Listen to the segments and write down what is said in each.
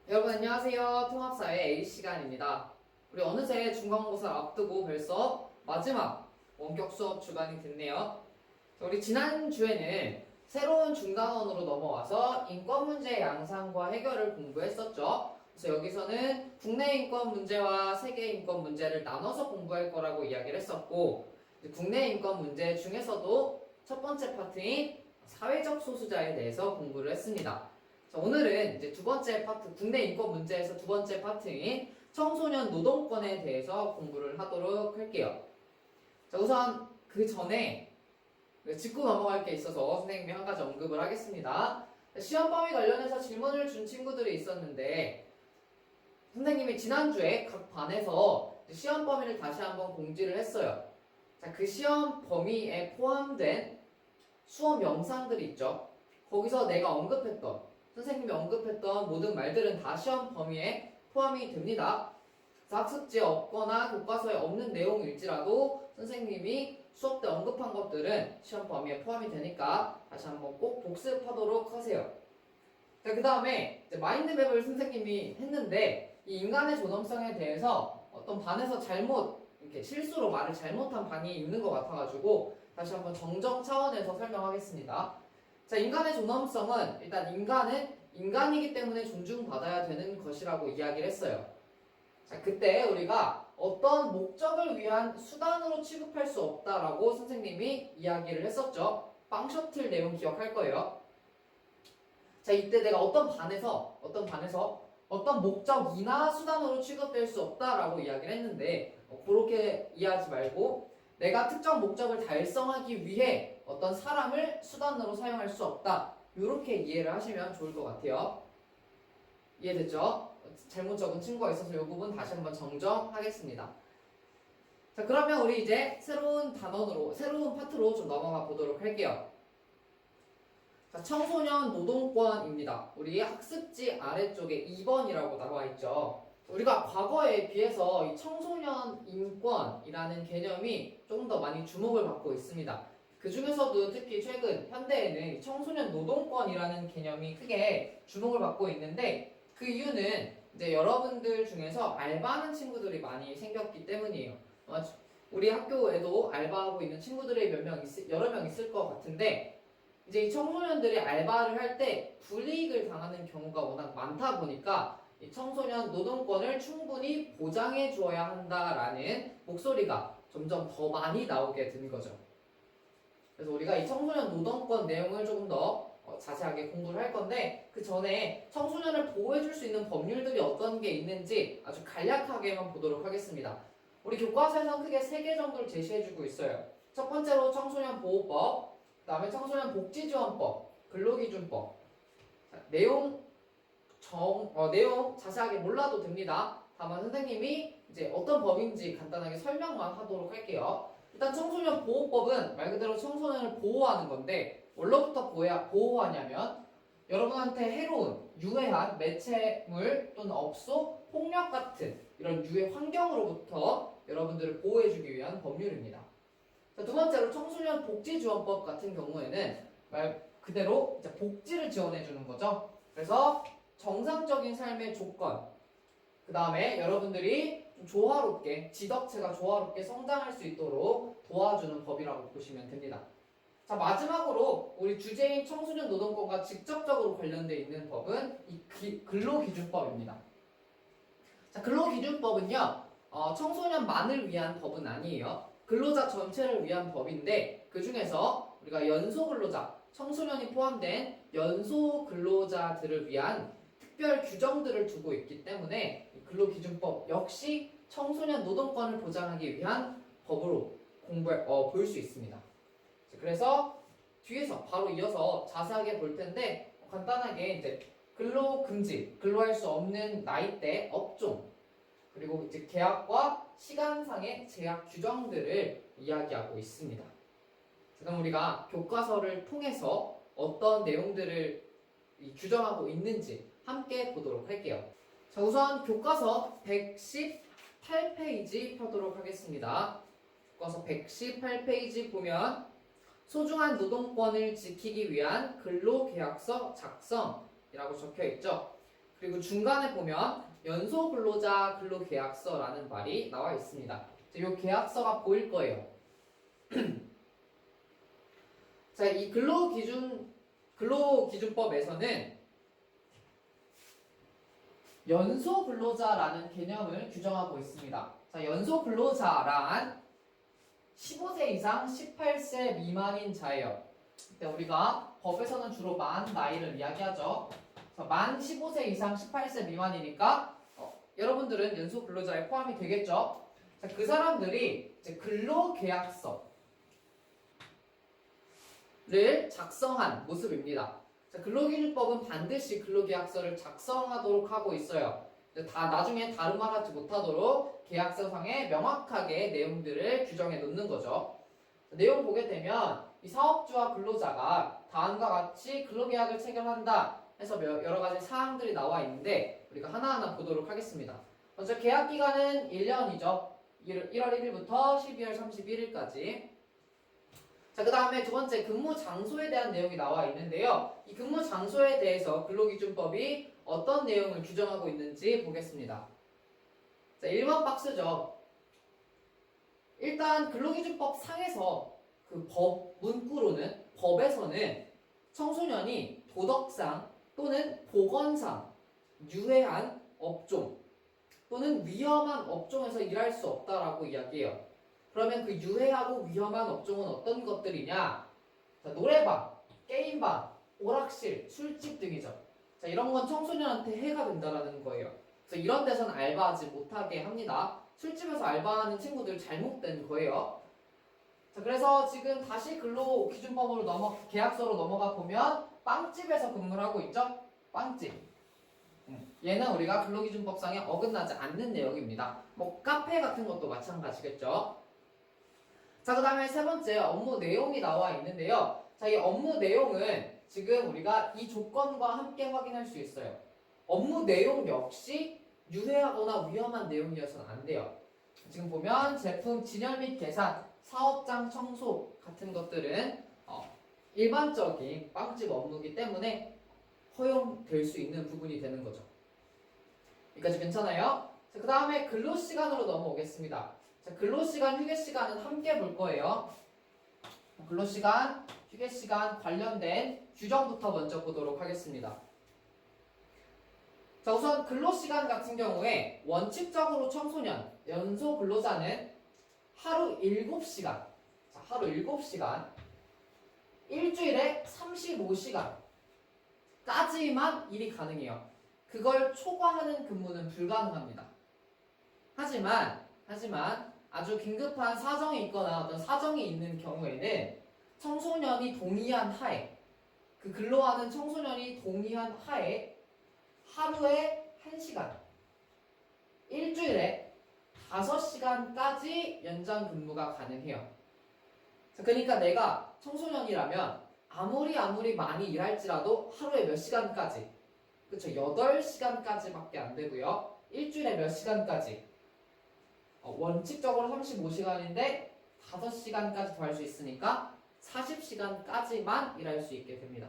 여러분 안녕하세요. 통합사회 A 시간입니다. 우리 어느새 중간고사를 앞두고 벌써 마지막 원격 수업 주간이 됐네요. 우리 지난주에는 새로운 중간원으로 넘어와서 인권 문제 양상과 해결을 공부했었죠. 그래서 여기서는 국내 인권 문제와 세계 인권 문제를 나눠서 공부할 거라고 이야기를 했었고, 국내 인권 문제 중에서도 첫 번째 파트인 사회적 소수자에 대해서 공부를 했습니다. 자, 오늘은 이제 두 번째 파트, 국내 인권 문제에서 두 번째 파트인 청소년 노동권에 대해서 공부를 하도록 할게요. 자, 우선 그 전에 짚고 넘어갈 게 있어서 선생님이 한 가지 언급을 하겠습니다. 시험 범위 관련해서 질문을 준 친구들이 있었는데, 선생님이 지난주에 각 반에서 시험 범위를 다시 한번 공지를 했어요. 자, 그 시험 범위에 포함된 수업 영상들이 있죠. 거기서 내가 언급했던, 선생님이 언급했던 모든 말들은 다 시험 범위에 포함이 됩니다. 학습지에 없거나 교과서에 없는 내용일지라도 선생님이 수업 때 언급한 것들은 시험 범위에 포함이 되니까 다시 한번 꼭 복습하도록 하세요. 자, 그 다음에 마인드맵을 선생님이 했는데, 이 인간의 존엄성에 대해서 어떤 반에서 이렇게 실수로 말을 잘못한 반이 있는 것 같아가지고 다시 한번 정정 차원에서 설명하겠습니다. 자, 인간의 존엄성은 일단 인간은 인간이기 때문에 존중받아야 되는 것이라고 이야기를 했어요. 자, 그때 우리가 어떤 목적을 위한 수단으로 취급할 수 없다라고 선생님이 이야기를 했었죠. 빵 셔틀 내용 기억할 거예요. 자, 이때 내가 어떤 반에서 어떤 목적이나 수단으로 취급될 수 없다라고 이야기를 했는데, 그렇게 이해하지 말고 내가 특정 목적을 달성하기 위해 어떤 사람을 수단으로 사용할 수 없다, 이렇게 이해를 하시면 좋을 것 같아요. 이해됐죠? 잘못 적은 친구가 있어서 이 부분 다시 한번 정정하겠습니다. 자, 그러면 우리 이제 새로운 파트로 좀 넘어가 보도록 할게요. 자, 청소년 노동권입니다. 우리 학습지 아래쪽에 2번이라고 나와 있죠. 우리가 과거에 비해서 이 청소년 인권이라는 개념이 조금 더 많이 주목을 받고 있습니다. 그 중에서도 특히 최근 현대에는 청소년 노동권이라는 개념이 크게 주목을 받고 있는데, 그 이유는 이제 여러분들 중에서 알바하는 친구들이 많이 생겼기 때문이에요. 우리 학교에도 알바하고 있는 친구들이 여러 명 있을 것 같은데, 이제 이 청소년들이 알바를 할 때 불이익을 당하는 경우가 워낙 많다 보니까 이 청소년 노동권을 충분히 보장해 주어야 한다라는 목소리가 점점 더 많이 나오게 된 거죠. 그래서 우리가 이 청소년 노동권 내용을 조금 더 자세하게 공부를 할 건데, 그 전에 청소년을 보호해 줄 수 있는 법률들이 어떤 게 있는지 아주 간략하게만 보도록 하겠습니다. 우리 교과서에서 크게 3개 정도를 제시해 주고 있어요. 첫 번째로 청소년 보호법, 그 다음에 청소년 복지지원법, 근로기준법. 내용 자세하게 몰라도 됩니다. 다만 선생님이 이제 어떤 법인지 간단하게 설명만 하도록 할게요. 일단 청소년 보호법은 말 그대로 청소년을 보호하는 건데, 뭘로부터 보호하냐면 여러분한테 해로운, 유해한 매체물 또는 업소, 폭력 같은 이런 유해 환경으로부터 여러분들을 보호해주기 위한 법률입니다. 자, 두 번째로 청소년 복지지원법 같은 경우에는 말 그대로 이제 복지를 지원해주는 거죠. 그래서 정상적인 삶의 조건, 그 다음에 여러분들이 조화롭게, 지덕체가 조화롭게 성장할 수 있도록 도와주는 법이라고 보시면 됩니다. 자, 마지막으로 우리 주제인 청소년 노동권과 직접적으로 관련되어 있는 법은 이 근로기준법입니다. 자, 근로기준법은요, 청소년만을 위한 법은 아니에요. 근로자 전체를 위한 법인데, 그 중에서 우리가 연소근로자, 청소년이 포함된 연소근로자들을 위한 특별 규정들을 두고 있기 때문에 근로기준법 역시 청소년 노동권을 보장하기 위한 법으로 볼 수 있습니다. 그래서 뒤에서 바로 이어서 자세하게 볼 텐데, 간단하게 이제 근로금지, 근로할 수 없는 나이대, 업종, 그리고 이제 계약과 시간상의 제약 규정들을 이야기하고 있습니다. 그럼 우리가 교과서를 통해서 어떤 내용들을 규정하고 있는지 함께 보도록 할게요. 자, 우선 교과서 118페이지 펴도록 하겠습니다. 교과서 118페이지 보면 소중한 노동권을 지키기 위한 근로계약서 작성이라고 적혀 있죠. 그리고 중간에 보면 연소근로자 근로계약서라는 말이 나와 있습니다. 이 계약서가 보일 거예요. 자, 이 근로기준법에서는 연소근로자라는 개념을 규정하고 있습니다. 자, 연소근로자란 15세 이상 18세 미만인 자예요. 근데 우리가 법에서는 주로 만 나이를 이야기하죠. 만 15세 이상 18세 미만이니까 여러분들은 연소근로자에 포함이 되겠죠. 자, 그 사람들이 이제 근로계약서를 작성한 모습입니다. 자, 근로기준법은 반드시 근로계약서를 작성하도록 하고 있어요. 다 나중에 다른 말 하지 못하도록 계약서상에 명확하게 내용들을 규정해 놓는 거죠. 자, 내용 보게 되면 이 사업주와 근로자가 다음과 같이 근로계약을 체결한다 해서 여러 가지 사항들이 나와 있는데 우리가 하나하나 보도록 하겠습니다. 먼저 계약 기간은 1년이죠. 1월 1일부터 12월 31일까지. 자, 그 다음에 두 번째 근무 장소에 대한 내용이 나와 있는데요. 이 근무 장소에 대해서 근로기준법이 어떤 내용을 규정하고 있는지 보겠습니다. 자, 1번 박스죠. 일단 근로기준법 상에서 그 법 문구로는 법에서는 청소년이 도덕상 또는 보건상 유해한 업종 또는 위험한 업종에서 일할 수 없다라고 이야기해요. 그러면 그 유해하고 위험한 업종은 어떤 것들이냐? 자, 노래방, 게임방, 오락실, 술집 등이죠. 자, 이런 건 청소년한테 해가 된다라는 거예요. 그래서 이런 데서는 알바하지 못하게 합니다. 술집에서 알바하는 친구들 잘못된 거예요. 자, 그래서 지금 다시 근로기준법으로 계약서로 넘어가 보면 빵집에서 근무를 하고 있죠? 빵집. 얘는 우리가 근로기준법상에 어긋나지 않는 내용입니다. 뭐 카페 같은 것도 마찬가지겠죠. 자, 그 다음에 세 번째 업무 내용이 나와 있는데요. 자, 이 업무 내용은 지금 우리가 이 조건과 함께 확인할 수 있어요. 업무 내용 역시 유해하거나 위험한 내용이어서는 안 돼요. 지금 보면 제품 진열 및 계산, 사업장 청소 같은 것들은 일반적인 빵집 업무이기 때문에 허용될 수 있는 부분이 되는 거죠. 여기까지 괜찮아요? 자, 그 다음에 근로시간으로 넘어오겠습니다. 자, 근로시간, 휴게시간은 함께 볼 거예요. 근로시간, 휴게시간 관련된 규정부터 먼저 보도록 하겠습니다. 자, 우선 근로시간 같은 경우에 원칙적으로 청소년, 연소 근로자는 하루 7시간, 자, 하루 7시간, 일주일에 35시간까지만 일이 가능해요. 그걸 초과하는 근무는 불가능합니다. 하지만 아주 긴급한 사정이 있거나 어떤 사정이 있는 경우에는 청소년이 동의한 하에 그 근로하는 청소년이 동의한 하에 하루에 1시간, 일주일에 5시간까지 연장 근무가 가능해요. 그러니까 내가 청소년이라면 아무리 많이 일할지라도 하루에 몇 시간까지, 그쵸? 8시간까지밖에 안 되고요. 일주일에 몇 시간까지? 원칙적으로 35시간인데 5시간까지 더 할 수 있으니까 40시간까지만 일할 수 있게 됩니다.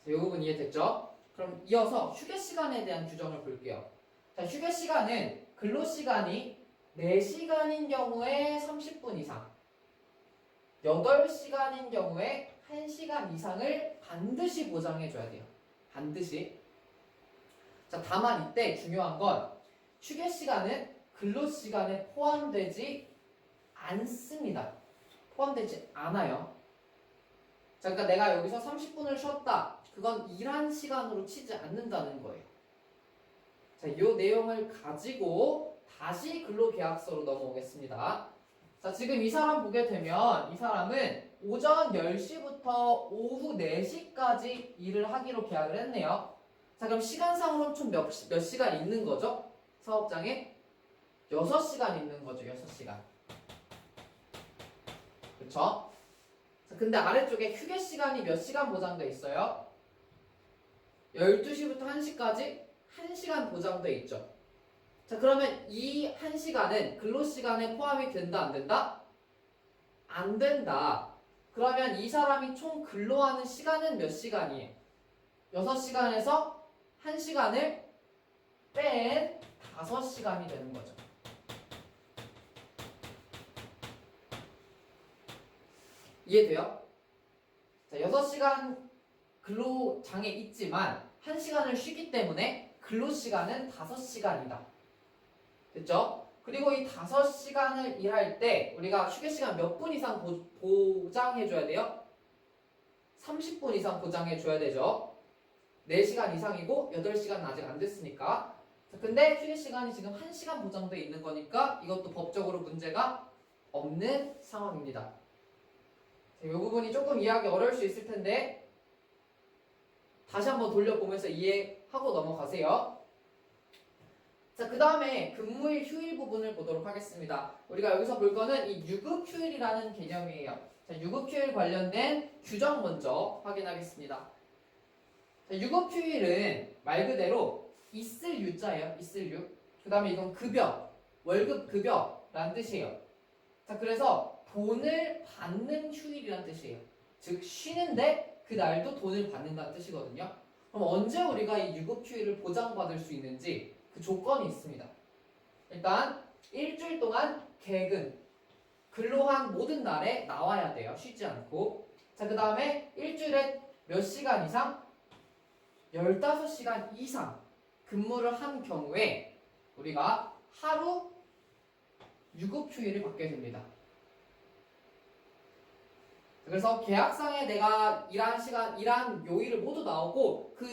이 부분 이해됐죠? 그럼 이어서 휴게시간에 대한 규정을 볼게요. 자, 휴게시간은 근로시간이 4시간인 경우에 30분 이상, 8시간인 경우에 1시간 이상을 반드시 보장해줘야 돼요. 반드시. 자, 다만 이때 중요한 건 휴게시간은 근로시간에 포함되지 않습니다. 포함되지 않아요. 자, 그러니까 내가 여기서 30분을 쉬었다. 그건 일한 시간으로 치지 않는다는 거예요. 자, 이 내용을 가지고 다시 근로계약서로 넘어오겠습니다. 자, 지금 이 사람 보게 되면 이 사람은 오전 10시부터 오후 4시까지 일을 하기로 계약을 했네요. 자, 그럼 시간상으로는 총 몇 시간 있는 거죠? 사업장에 6시간 있는 거죠. 6시간. 그쵸? 자, 근데 아래쪽에 휴게 시간이 몇 시간 보장돼 있어요? 12시부터 1시까지 1시간 보장돼 있죠. 자, 그러면 이 1시간은 근로시간에 포함이 된다, 안 된다? 안 된다. 그러면 이 사람이 총 근로하는 시간은 몇 시간이에요? 6시간에서 1시간을 뺀 5시간이 되는 거죠. 이해돼요? 자, 6시간 근로장에 있지만 1시간을 쉬기 때문에 근로시간은 5시간이다. 됐죠? 그리고 이 5시간을 일할 때 우리가 휴게시간 몇 분 이상 보장해줘야 돼요? 30분 이상 보장해줘야 되죠. 4시간 이상이고 8시간은 아직 안 됐으니까. 자, 근데 휴게시간이 지금 1시간 보장돼 있는 거니까 이것도 법적으로 문제가 없는 상황입니다. 이 부분이 조금 이해하기 어려울 수 있을 텐데 다시 한번 돌려보면서 이해하고 넘어가세요. 자, 그 다음에 근무일, 휴일 부분을 보도록 하겠습니다. 우리가 여기서 볼 거는 이 유급휴일이라는 개념이에요. 자, 유급휴일 관련된 규정 먼저 확인하겠습니다. 자, 유급휴일은 말 그대로 있을 유자예요. 있을 유. 그 다음에 이건 급여, 월급 급여라는 뜻이에요. 자, 그래서 돈을 받는 휴일이라는 뜻이에요. 즉 쉬는데 그 날도 돈을 받는다는 뜻이거든요. 그럼 언제 우리가 이 유급휴일을 보장받을 수 있는지 그 조건이 있습니다. 일단 일주일 동안 개근, 근로한 모든 날에 나와야 돼요. 쉬지 않고. 자, 그 다음에 일주일에 몇 시간 이상? 15시간 이상 근무를 한 경우에 우리가 하루 유급휴일을 받게 됩니다. 그래서 계약상에 내가 일한 시간, 일한 요일을 모두 나오고 그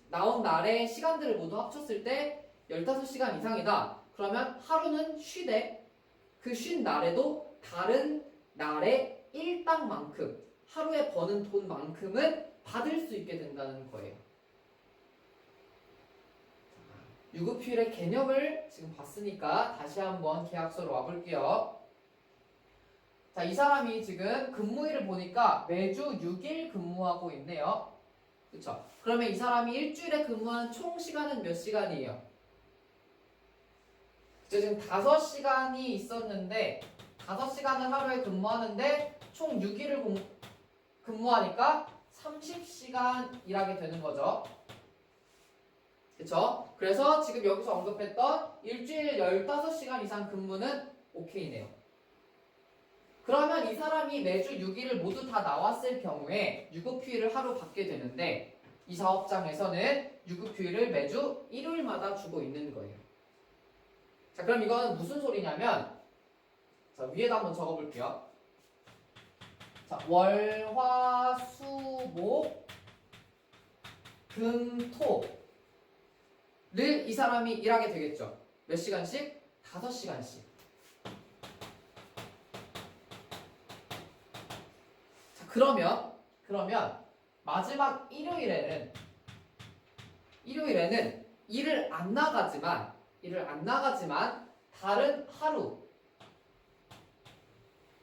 나온 날의 시간들을 모두 합쳤을 때 15시간 이상이다. 그러면 하루는 쉬되 그 쉰 날에도 다른 날의 일당만큼 하루에 버는 돈만큼은 받을 수 있게 된다는 거예요. 유급휴일의 개념을 지금 봤으니까 다시 한번 계약서로 와볼게요. 자, 이 사람이 지금 근무일을 보니까 매주 6일 근무하고 있네요. 그쵸? 그러면 이 사람이 일주일에 근무하는 총 시간은 몇 시간이에요? 지금 5시간이 있었는데 5시간을 하루에 근무하는데 총 6일을 근무하니까 30시간 일하게 되는 거죠. 그쵸? 그래서 지금 여기서 언급했던 일주일 15시간 이상 근무는 오케이네요. 그러면 이 사람이 매주 6일을 모두 다 나왔을 경우에 유급휴일을 하루 받게 되는데 이 사업장에서는 유급휴일을 매주 일요일마다 주고 있는 거예요. 자, 그럼 이건 무슨 소리냐면 자, 위에다 한번 적어볼게요. 자, 월, 화, 수, 목, 금, 토를 이 사람이 일하게 되겠죠. 몇 시간씩? 5시간씩. 자, 그러면 마지막 일요일에는 일을 안 나가지만 다른 하루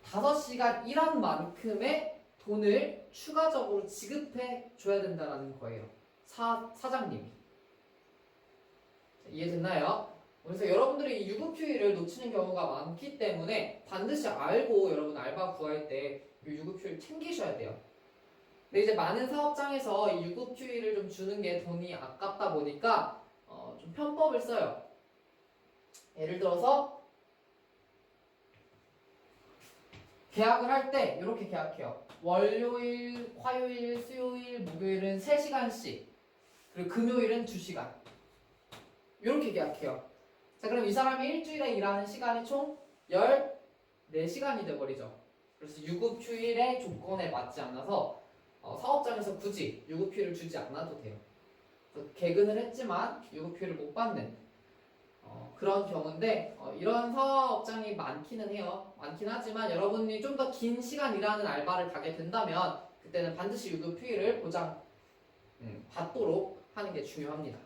5시간 일한 만큼의 돈을 추가적으로 지급해 줘야 된다는 거예요. 사장님이. 이해됐나요? 그래서 여러분들이 이 유급휴일을 놓치는 경우가 많기 때문에 반드시 알고 여러분 알바 구할 때 이 유급휴일 챙기셔야 돼요. 근데 이제 많은 사업장에서 이 유급휴일을 좀 주는 게 돈이 아깝다 보니까 좀 편법을 써요. 예를 들어서 계약을 할 때 이렇게 계약해요. 월요일, 화요일, 수요일, 목요일은 3시간씩 그리고 금요일은 2시간 이렇게 계약해요. 자, 그럼 이 사람이 일주일에 일하는 시간이 총 14시간이 돼버리죠. 그래서 유급휴일의 조건에 맞지 않아서 사업장에서 굳이 유급휴일을 주지 않아도 돼요. 개근을 했지만 유급휴일을 못 받는 그런 경우인데 이런 사업장이 많기는 해요. 많긴 하지만 여러분이 좀 더 긴 시간 일하는 알바를 가게 된다면 그때는 반드시 유급휴일을 보장 받도록 하는 게 중요합니다.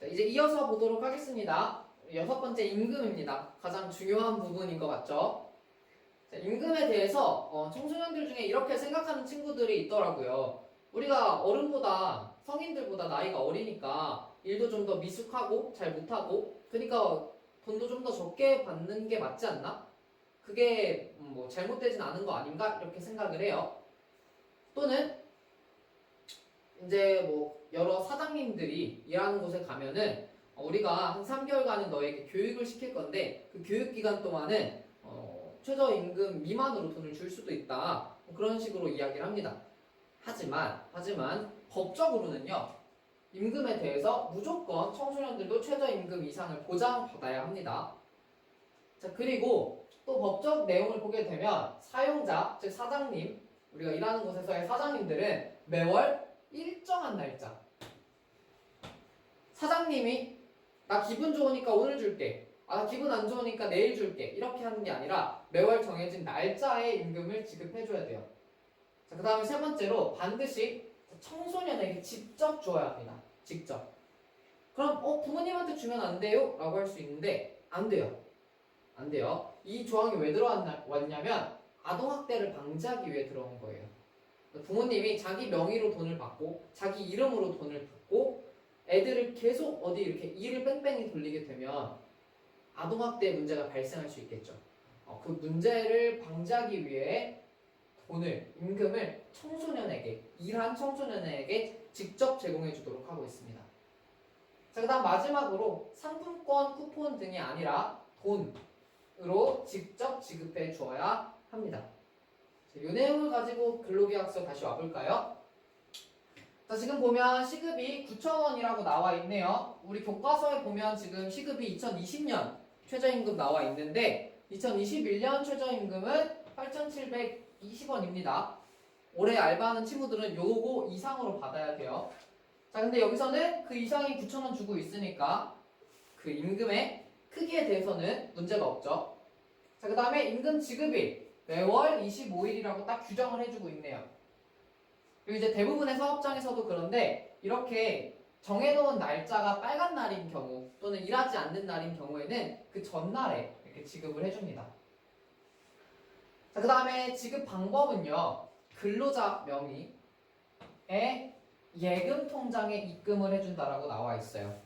자, 이제 이어서 보도록 하겠습니다. 6번째 임금입니다. 가장 중요한 부분인 것 같죠? 자, 임금에 대해서 청소년들 중에 이렇게 생각하는 친구들이 있더라고요. 우리가 어른보다 성인들보다 나이가 어리니까 일도 좀 더 미숙하고 잘 못하고 그러니까 돈도 좀 더 적게 받는 게 맞지 않나? 그게 뭐 잘못되진 않은 거 아닌가? 이렇게 생각을 해요. 또는 이제 뭐 여러 사장님들이 일하는 곳에 가면은 우리가 한 3개월간은 너에게 교육을 시킬 건데 그 교육 기간 동안은 최저임금 미만으로 돈을 줄 수도 있다. 뭐 그런 식으로 이야기를 합니다. 하지만 법적으로는요. 임금에 대해서 무조건 청소년들도 최저임금 이상을 보장받아야 합니다. 자, 그리고 또 법적 내용을 보게 되면 사용자, 즉 사장님, 우리가 일하는 곳에서의 사장님들은 매월 일정한 날짜, 사장님이 나 기분 좋으니까 오늘 줄게, 나 기분 안 좋으니까 내일 줄게, 이렇게 하는 게 아니라 매월 정해진 날짜에 임금을 지급해줘야 돼요. 자, 그 다음에 세 번째로 반드시 청소년에게 직접 줘야 합니다. 직접. 그럼 부모님한테 주면 안 돼요? 라고 할 수 있는데 안 돼요. 안 돼요. 이 조항이 왜 들어왔냐면 아동학대를 방지하기 위해 들어온 거예요. 부모님이 자기 명의로 돈을 받고 자기 이름으로 돈을 받고 애들을 계속 어디 이렇게 일을 뺑뺑이 돌리게 되면 아동학대 문제가 발생할 수 있겠죠. 그 문제를 방지하기 위해 임금을 청소년에게, 일한 청소년에게 직접 제공해 주도록 하고 있습니다. 자, 그 다음 마지막으로 상품권, 쿠폰 등이 아니라 돈으로 직접 지급해 주어야 합니다. 이 내용을 가지고 근로계약서 다시 와볼까요? 자, 지금 보면 시급이 9,000원이라고 나와 있네요. 우리 교과서에 보면 지금 시급이 2020년 최저임금 나와 있는데 2021년 최저임금은 8,720원입니다. 올해 알바하는 친구들은 요거 이상으로 받아야 돼요. 자, 근데 여기서는 그 이상이 9,000원 주고 있으니까 그 임금의 크기에 대해서는 문제가 없죠. 자, 그 다음에 임금 지급일 매월 25일이라고 딱 규정을 해주고 있네요. 그리고 이제 대부분의 사업장에서도 그런데 이렇게 정해놓은 날짜가 빨간 날인 경우 또는 일하지 않는 날인 경우에는 그 전날에 이렇게 지급을 해줍니다. 자, 그 다음에 지급 방법은요. 근로자 명의의 예금 통장에 입금을 해준다라고 나와 있어요.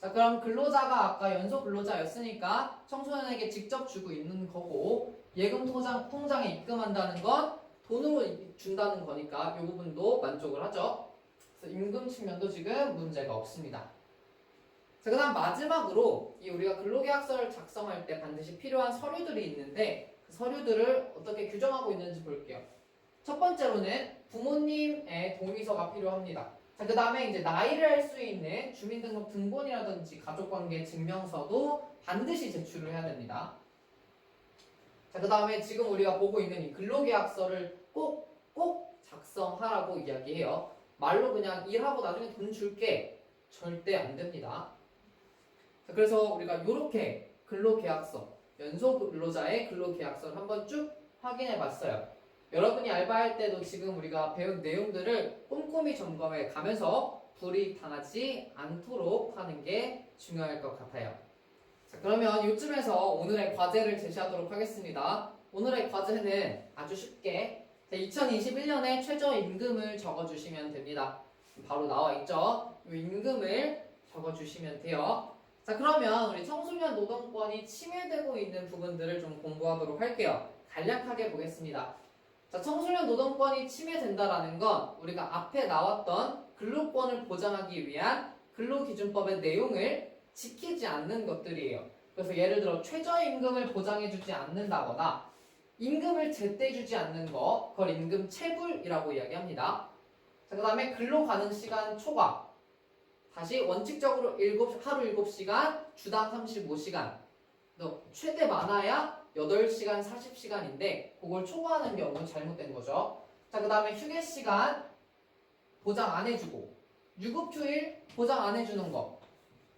자, 그럼 근로자가 아까 연소 근로자였으니까 청소년에게 직접 주고 있는 거고 예금 통장에 입금한다는 건 돈으로 준다는 거니까 이 부분도 만족을 하죠. 그래서 임금 측면도 지금 문제가 없습니다. 자, 그 다음 마지막으로 우리가 근로계약서를 작성할 때 반드시 필요한 서류들이 있는데 그 서류들을 어떻게 규정하고 있는지 볼게요. 첫 번째로는 부모님의 동의서가 필요합니다. 자, 그 다음에 이제 나이를 알 수 있는 주민등록 등본이라든지 가족관계 증명서도 반드시 제출을 해야 됩니다. 자, 그 다음에 지금 우리가 보고 있는 이 근로계약서를 꼭 작성하라고 이야기해요. 말로 그냥 일하고 나중에 돈 줄게 절대 안 됩니다. 자, 그래서 우리가 이렇게 근로계약서, 연소 근로자의 근로계약서를 한번 쭉 확인해 봤어요. 여러분이 알바할 때도 지금 우리가 배운 내용들을 꼼꼼히 점검해 가면서 불이익 당하지 않도록 하는 게 중요할 것 같아요. 자, 그러면 이쯤에서 오늘의 과제를 제시하도록 하겠습니다. 오늘의 과제는 아주 쉽게 2021년에 최저임금을 적어주시면 됩니다. 바로 나와 있죠. 이 임금을 적어주시면 돼요. 자, 그러면 우리 청소년 노동권이 침해되고 있는 부분들을 좀 공부하도록 할게요. 간략하게 보겠습니다. 자, 청소년 노동권이 침해된다라는 건 우리가 앞에 나왔던 근로권을 보장하기 위한 근로기준법의 내용을 지키지 않는 것들이에요. 그래서 예를 들어 최저임금을 보장해주지 않는다거나 임금을 제때 주지 않는 거, 그걸 임금 체불이라고 이야기합니다. 자, 그 다음에 근로가능시간 초과. 다시 원칙적으로 하루 7시간, 주당 35시간. 또 최대 많아야 8시간, 40시간인데 그걸 초과하는 경우는 잘못된 거죠. 자, 그 다음에 휴게시간 보장 안 해주고 유급휴일 보장 안 해주는 거.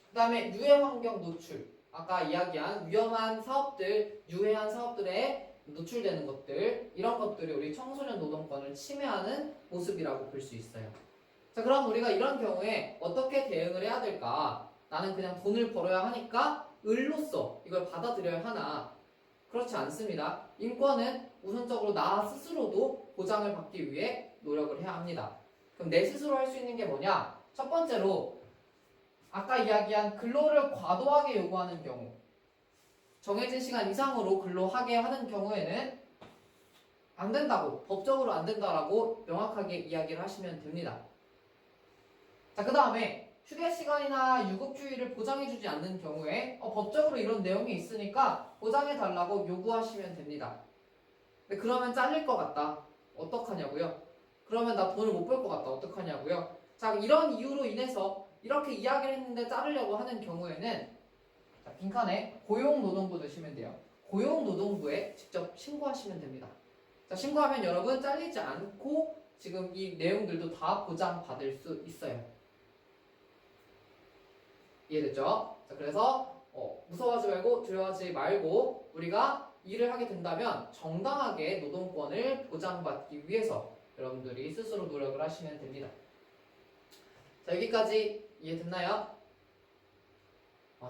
그 다음에 유해환경 노출. 아까 이야기한 위험한 사업들, 유해한 사업들에 노출되는 것들, 이런 것들이 우리 청소년 노동권을 침해하는 모습이라고 볼 수 있어요. 자, 그럼 우리가 이런 경우에 어떻게 대응을 해야 될까? 나는 그냥 돈을 벌어야 하니까 을로서 이걸 받아들여야 하나? 그렇지 않습니다. 인권은 우선적으로 나 스스로도 보장을 받기 위해 노력을 해야 합니다. 그럼 내 스스로 할 수 있는 게 뭐냐? 첫 번째로 아까 이야기한 근로를 과도하게 요구하는 경우, 정해진 시간 이상으로 근로하게 하는 경우에는 안 된다고, 법적으로 안 된다라고 명확하게 이야기를 하시면 됩니다. 자, 그 다음에 휴게 시간이나 유급휴일을 보장해주지 않는 경우에 법적으로 이런 내용이 있으니까 보장해달라고 요구하시면 됩니다. 근데 그러면 잘릴 것 같다. 어떡하냐고요? 그러면 나 돈을 못 벌 것 같다. 어떡하냐고요? 자, 이런 이유로 인해서 이렇게 이야기를 했는데 자르려고 하는 경우에는 자, 빈칸에 고용노동부 넣으시면 돼요. 고용노동부에 직접 신고하시면 됩니다. 자, 신고하면 여러분 잘리지 않고 지금 이 내용들도 다 보장받을 수 있어요. 이해됐죠? 자, 그래서 무서워하지 말고 두려워하지 말고 우리가 일을 하게 된다면 정당하게 노동권을 보장받기 위해서 여러분들이 스스로 노력을 하시면 됩니다. 자, 여기까지 이해됐나요?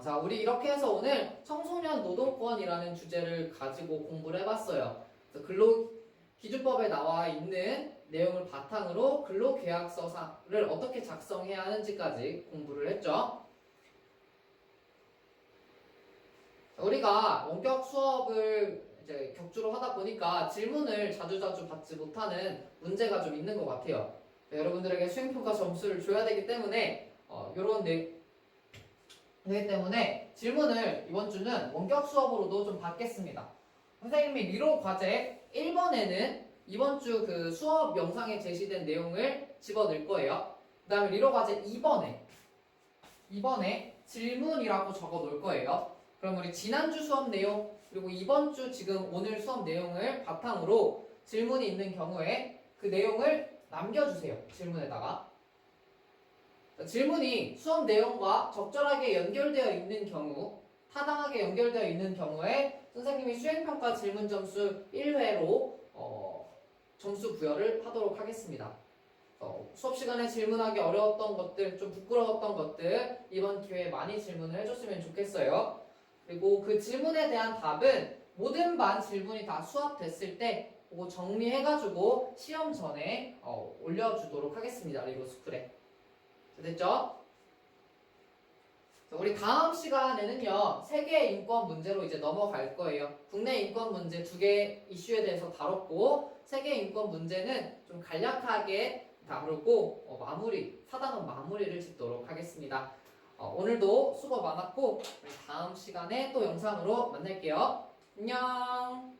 자, 우리 이렇게 해서 오늘 청소년 노동권이라는 주제를 가지고 공부를 해봤어요. 근로기준법에 나와 있는 내용을 바탕으로 근로계약서를 어떻게 작성해야 하는지까지 공부를 했죠. 우리가 원격 수업을 이제 격주로 하다 보니까 질문을 자주자주 받지 못하는 문제가 좀 있는 것 같아요. 여러분들에게 수행평가 점수를 줘야 되기 때문에 요런 되기 때문에 질문을 이번 주는 원격 수업으로도 좀 받겠습니다. 선생님이 리로 과제 1번에는 이번 주 그 수업 영상에 제시된 내용을 집어넣을 거예요. 그 다음에 리로 과제 2번에 질문이라고 적어 놓을 거예요. 그럼 우리 지난주 수업 내용 그리고 이번 주 지금 오늘 수업 내용을 바탕으로 질문이 있는 경우에 그 내용을 남겨주세요. 질문에다가. 질문이 수업 내용과 적절하게 연결되어 있는 경우, 타당하게 연결되어 있는 경우에 선생님이 수행평가 질문 점수 1회로 점수 부여를 하도록 하겠습니다. 수업 시간에 질문하기 어려웠던 것들, 좀 부끄러웠던 것들 이번 기회에 많이 질문을 해줬으면 좋겠어요. 그리고 그 질문에 대한 답은 모든 반 질문이 다 수합됐을 때 그거 정리해가지고 시험 전에 올려주도록 하겠습니다. 리로스쿨에. 됐죠? 우리 다음 시간에는요, 세계 인권 문제로 이제 넘어갈 거예요. 국내 인권 문제 2개 이슈에 대해서 다뤘고, 세계 인권 문제는 좀 간략하게 다루고, 사단은 마무리를 짓도록 하겠습니다. 오늘도 수고 많았고, 우리 다음 시간에 또 영상으로 만날게요. 안녕!